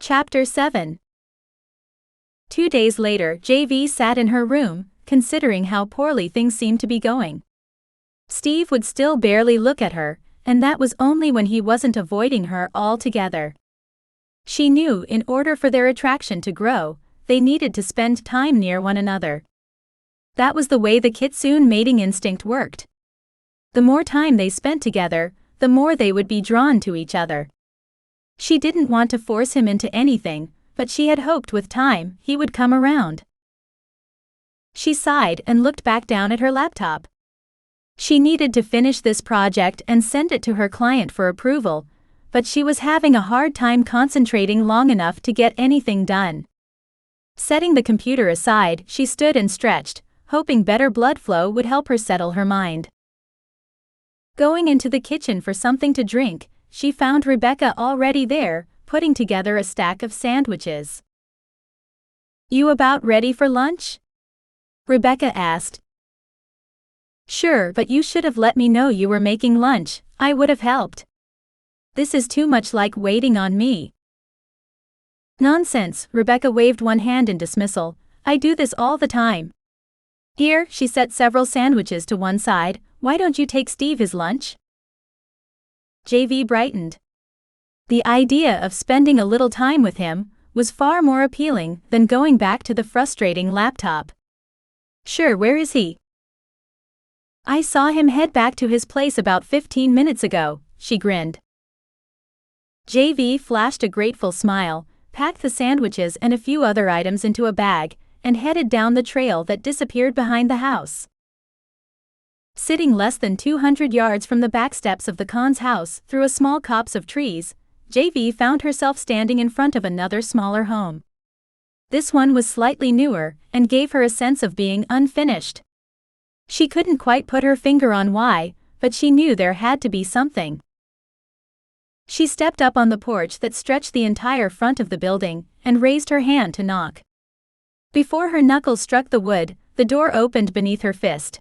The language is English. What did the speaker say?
Chapter 7. 2 days later, JV sat in her room, considering how poorly things seemed to be going. Steve would still barely look at her, and that was only when he wasn't avoiding her altogether. She knew in order for their attraction to grow, they needed to spend time near one another. That was the way the kitsune mating instinct worked. The more time they spent together, the more they would be drawn to each other. She didn't want to force him into anything, but she had hoped with time he would come around. She sighed and looked back down at her laptop. She needed to finish this project and send it to her client for approval, but she was having a hard time concentrating long enough to get anything done. Setting the computer aside, she stood and stretched, hoping better blood flow would help her settle her mind. Going into the kitchen for something to drink, she found Rebecca already there, putting together a stack of sandwiches. "You about ready for lunch?" Rebecca asked. "Sure, but you should have let me know you were making lunch, I would have helped. This is too much like waiting on me." "Nonsense," Rebecca waved one hand in dismissal, "I do this all the time." "Here," she set several sandwiches to one side, "why don't you take Steve his lunch?" JV brightened. The idea of spending a little time with him was far more appealing than going back to the frustrating laptop. "Sure, where is he?" "I saw him head back to his place about 15 minutes ago," she grinned. JV flashed a grateful smile, packed the sandwiches and a few other items into a bag, and headed down the trail that disappeared behind the house. Sitting less than 200 yards from the back steps of the Khan's house through a small copse of trees, JV found herself standing in front of another smaller home. This one was slightly newer and gave her a sense of being unfinished. She couldn't quite put her finger on why, but she knew there had to be something. She stepped up on the porch that stretched the entire front of the building and raised her hand to knock. Before her knuckles struck the wood, the door opened beneath her fist,